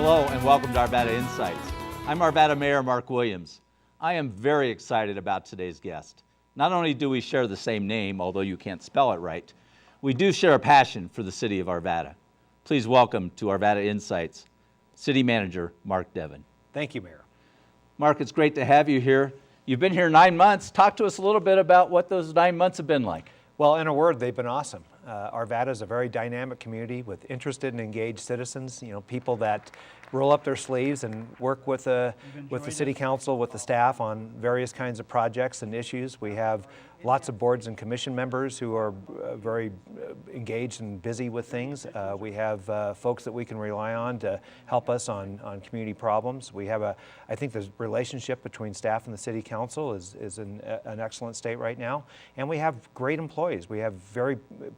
Hello and welcome to Arvada Insights. I'm Arvada Mayor Marc Williams. I am very excited about today's guest. Not only do we share the same name, although you can't spell it right, we do share a passion for the city of Arvada. Please welcome to Arvada Insights, City Manager Mark Deven. Thank you, Mayor. Mark, it's great to have you here. You've been here 9 months. Talk to us a little bit about what those 9 months have been like. Well, in a word, they've been awesome. Arvada is a very dynamic community with interested and engaged citizens, people that roll up their sleeves and work with the city council, with the staff on various kinds of projects and issues. We have lots of boards and commission members who are very engaged and busy with things. We have folks that we can rely on to help us on community problems. We have I think the relationship between staff and the city council is in an excellent state right now. And we have great employees. We have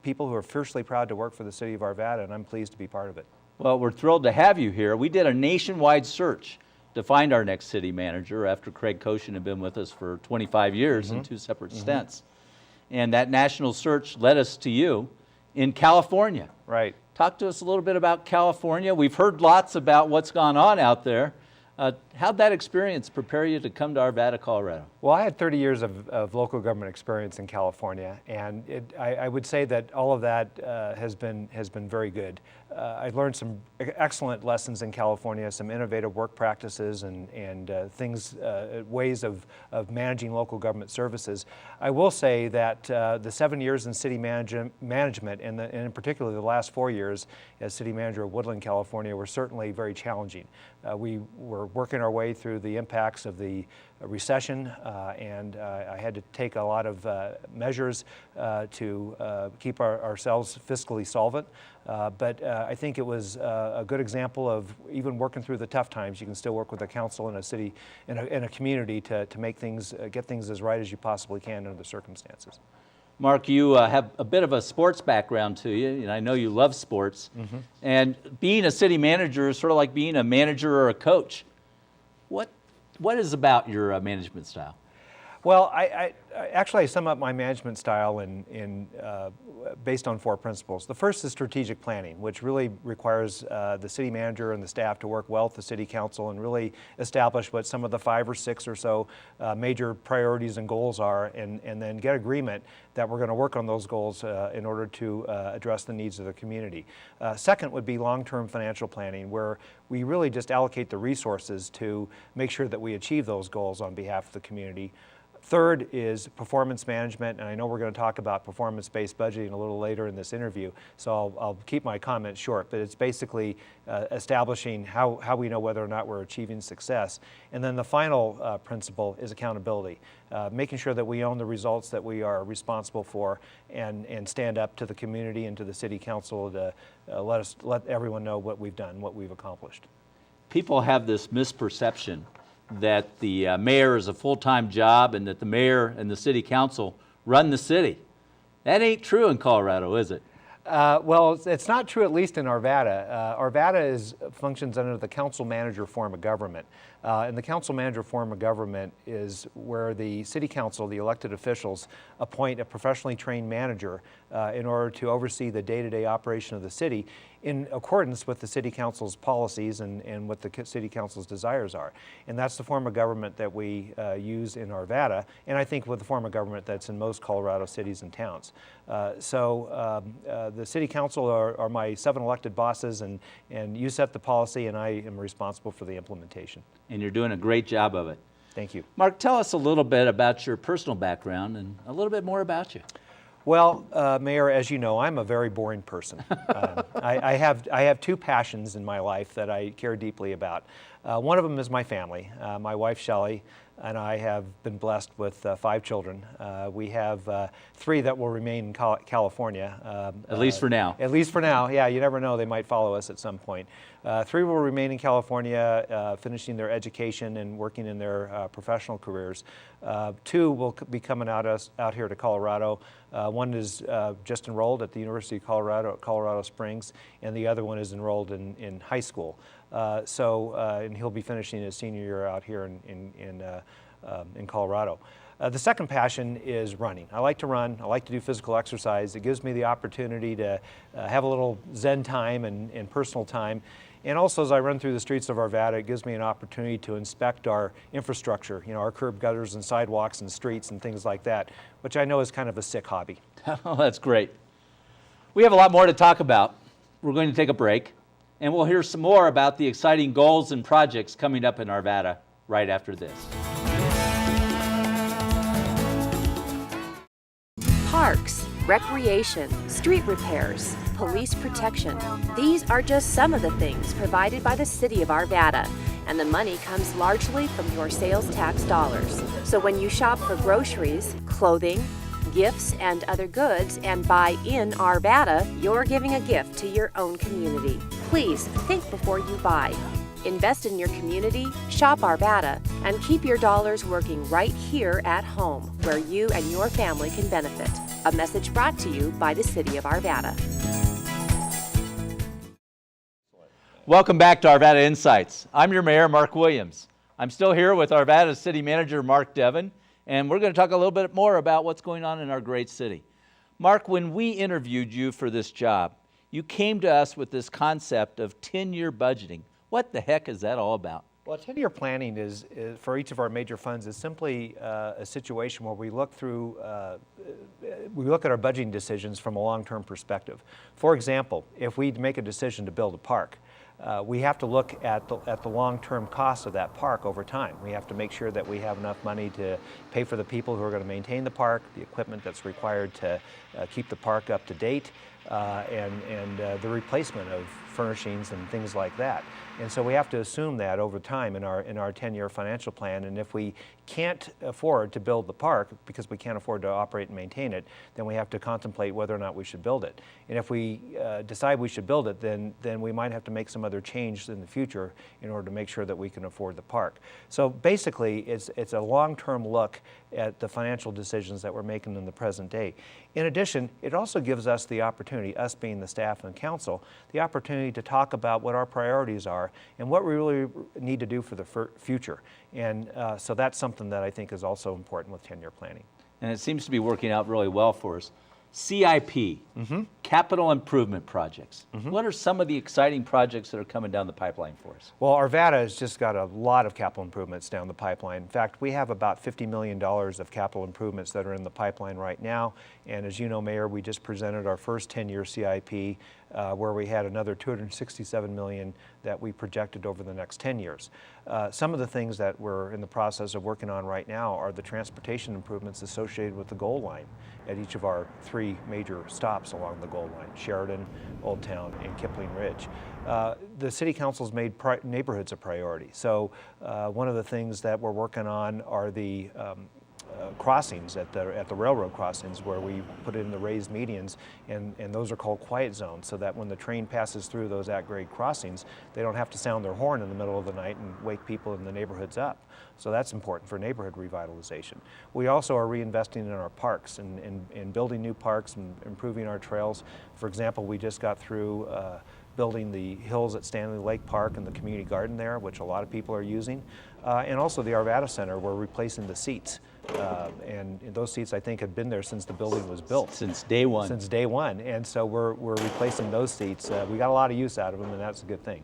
people who are fiercely proud to work for the city of Arvada, and I'm pleased to be part of it. Well, we're thrilled to have you here. We did a nationwide search to find our next city manager after Craig Koshin had been with us for 25 years in 2 separate stints. And that national search led us to you in California. Right. Talk to us a little bit about California. We've heard lots about what's gone on out there. How'd that experience prepare you to come to Arvada, Colorado? Well, I had 30 years of local government experience in California, and I would say that all of that has been very good. I learned some excellent lessons in California, some innovative work practices and ways of managing local government services. I will say that the 7 years in city management, and in particular the last 4 years as city manager of Woodland, California, were certainly very challenging. We were working our way through the impacts of the recession, and I had to take a lot of measures to keep ourselves fiscally solvent. But I think it was a good example of even working through the tough times. You can still work with a council in a city, in a community to make things, get things as right as you possibly can under the circumstances. Mark, you have a bit of a sports background to you, and I know you love sports. And being a city manager is sort of like being a manager or a coach. What is about your management style? Well, I actually sum up my management style based on 4 principles. The first is strategic planning, which really requires the city manager and the staff to work well with the city council and really establish what some of the 5 or 6 or so major priorities and goals are, and then get agreement that we're going to work on those goals in order to address the needs of the community. Second would be long-term financial planning, where we really just allocate the resources to make sure that we achieve those goals on behalf of the community. Third is performance management, and I know we're going to talk about performance-based budgeting a little later in this interview, so I'll keep my comments short, but it's basically establishing how we know whether or not we're achieving success. And then the final principle is accountability, making sure that we own the results that we are responsible for and stand up to the community and to the city council to let everyone know what we've done, what we've accomplished. People have this misperception that the mayor is a full-time job and that the mayor and the city council run the city. That ain't true in Colorado, is it? Well, it's not true, at least in Arvada. Arvada functions under the council manager form of government. And the council manager form of government is where the city council, the elected officials, appoint a professionally trained manager in order to oversee the day-to-day operation of the city in accordance with the city council's policies and what the city council's desires are. And that's the form of government that we use in Arvada, and I think with the form of government that's in most Colorado cities and towns. The city council are my 7 elected bosses, and you set the policy, and I am responsible for the implementation. And you're doing a great job of it. Thank you. Mark, tell us a little bit about your personal background and a little bit more about you. Well, Mayor, as you know, I'm a very boring person. I have 2 passions in my life that I care deeply about. One of them is my family. My wife, Shelley, and I have been blessed with 5 children. We have 3 that will remain in California. At least for now. At least for now, yeah. You never know, they might follow us at some point. 3 will remain in California, finishing their education and working in their professional careers. 2 will be coming out here to Colorado. One is just enrolled at the University of Colorado at Colorado Springs, and the other one is enrolled in high school. And he'll be finishing his senior year out here in Colorado. The second passion is running. I like to run. I like to do physical exercise. It gives me the opportunity to have a little Zen time and personal time. And also, as I run through the streets of Arvada, it gives me an opportunity to inspect our infrastructure, our curb gutters and sidewalks and streets and things like that, which I know is kind of a sick hobby. Oh, that's great. We have a lot more to talk about. We're going to take a break, and we'll hear some more about the exciting goals and projects coming up in Arvada right after this. Parks, recreation, street repairs, police protection. These are just some of the things provided by the City of Arvada, and the money comes largely from your sales tax dollars. So when you shop for groceries, clothing, gifts, and other goods and buy in Arvada, you're giving a gift to your own community. Please think before you buy. Invest in your community, shop Arvada, and keep your dollars working right here at home, where you and your family can benefit. A message brought to you by the City of Arvada. Welcome back to Arvada Insights. I'm your Mayor, Marc Williams. I'm still here with Arvada City Manager Mark Deven, and we're going to talk a little bit more about what's going on in our great city. Mark, when we interviewed you for this job, you came to us with this concept of 10-year budgeting. What the heck is that all about? Well, 10-year planning is for each of our major funds is simply a situation where we look at our budgeting decisions from a long-term perspective. For example, if we make a decision to build a park, we have to look at the long-term cost of that park over time. We have to make sure that we have enough money to pay for the people who are going to maintain the park, the equipment that's required to keep the park up to date, and the replacement of furnishings and things like that. And so we have to assume that over time in our 10-year financial plan. And if we can't afford to build the park because we can't afford to operate and maintain it, then we have to contemplate whether or not we should build it. And if we decide we should build it, then we might have to make some other change in the future in order to make sure that we can afford the park. So basically, it's a long-term look at the financial decisions that we're making in the present day. In addition, it also gives us the opportunity, us being the staff and council, the opportunity to talk about what our priorities are and what we really need to do for the future. And so that's something that I think is also important with 10-year planning. And it seems to be working out really well for us. CIP, capital improvement projects. What are some of the exciting projects that are coming down the pipeline for us? Well, Arvada has just got a lot of capital improvements down the pipeline. In fact, we have about $50 million of capital improvements that are in the pipeline right now. And as you know, Mayor, we just presented our first 10-year CIP where we had another $267 million that we projected over the next 10 years. Some of the things that we're in the process of working on right now are the transportation improvements associated with the Gold Line at each of our 3 major stops along the Gold Line, Sheridan, Old Town, and Kipling Ridge. The City Council's made neighborhoods a priority. So one of the things that we're working on are the crossings at the railroad crossings where we put in the raised medians, and those are called quiet zones, so that when the train passes through those at-grade crossings, they don't have to sound their horn in the middle of the night and wake people in the neighborhoods up. So that's important for neighborhood revitalization. We also are reinvesting in our parks and building new parks and improving our trails. For example, we just got through building the hills at Stanley Lake Park and the community garden there, which a lot of people are using. And also the Arvada Center, we're replacing the seats. And those seats, I think, had been there since the building was built. Since day one. Since day one. And so we're replacing those seats. We got a lot of use out of them, and that's a good thing.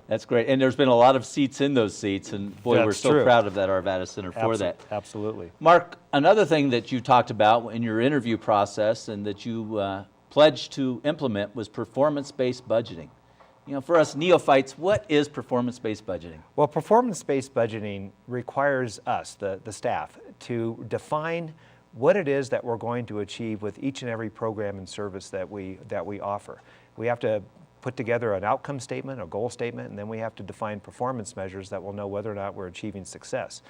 That's great. And there's been a lot of seats in those seats, and boy, we're so proud of that Arvada Center for that. Absolutely. Mark, another thing that you talked about in your interview process and that you pledged to implement was performance-based budgeting. You know, for us neophytes, what is performance-based budgeting? Well, performance-based budgeting requires us, the staff, to define what it is that we're going to achieve with each and every program and service that we offer. We have to put together an outcome statement, a goal statement, and then we have to define performance measures that will know whether or not we're achieving success.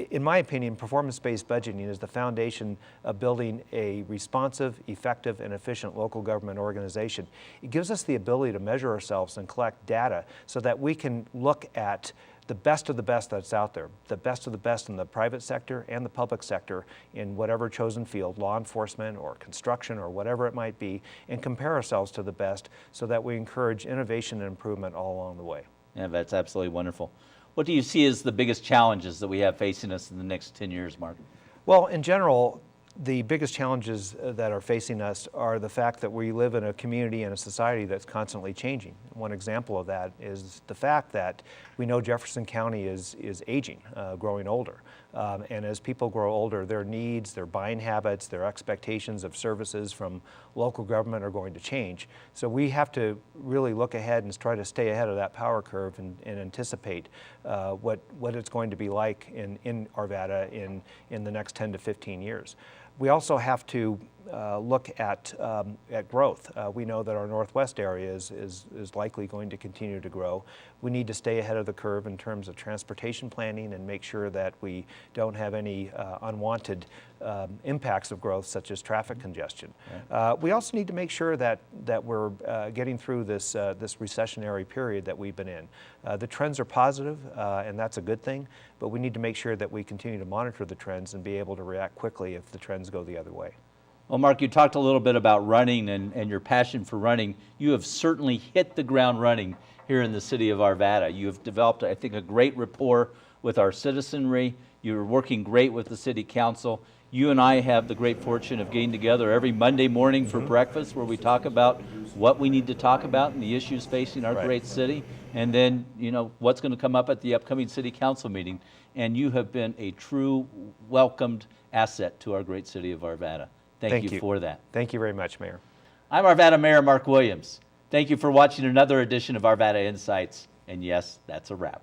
In my opinion, performance-based budgeting is the foundation of building a responsive, effective, and efficient local government organization. It gives us the ability to measure ourselves and collect data so that we can look at the best of the best that's out there, the best of the best in the private sector and the public sector in whatever chosen field, law enforcement or construction or whatever it might be, and compare ourselves to the best so that we encourage innovation and improvement all along the way. Yeah, that's absolutely wonderful. What do you see as the biggest challenges that we have facing us in the next 10 years, Mark? Well, in general, the biggest challenges that are facing us are the fact that we live in a community and a society that's constantly changing. One example of that is the fact that we know Jefferson County is aging, growing older. And as people grow older, their needs, their buying habits, their expectations of services from local government are going to change. So we have to really look ahead and try to stay ahead of that power curve and anticipate what it's going to be like in Arvada in the next 10 to 15 years. We also have to look at growth. We know that our northwest area is likely going to continue to grow. We need to stay ahead of the curve in terms of transportation planning and make sure that we don't have any unwanted impacts of growth, such as traffic congestion. Right. We also need to make sure that we're getting through this recessionary period that we've been in. The trends are positive, and that's a good thing, but we need to make sure that we continue to monitor the trends and be able to react quickly if the trends go the other way. Well, Mark, you talked a little bit about running and your passion for running. You have certainly hit the ground running here in the city of Arvada. You have developed, I think, a great rapport with our citizenry. You're working great with the city council. You and I have the great fortune of getting together every Monday morning for breakfast, where we talk about what we need to talk about and the issues facing our great city, and then, you know, what's going to come up at the upcoming city council meeting. And you have been a true welcomed asset to our great city of Arvada. Thank you for that. Thank you very much, Mayor. I'm Arvada Mayor Mark Williams. Thank you for watching another edition of Arvada Insights. And yes, that's a wrap.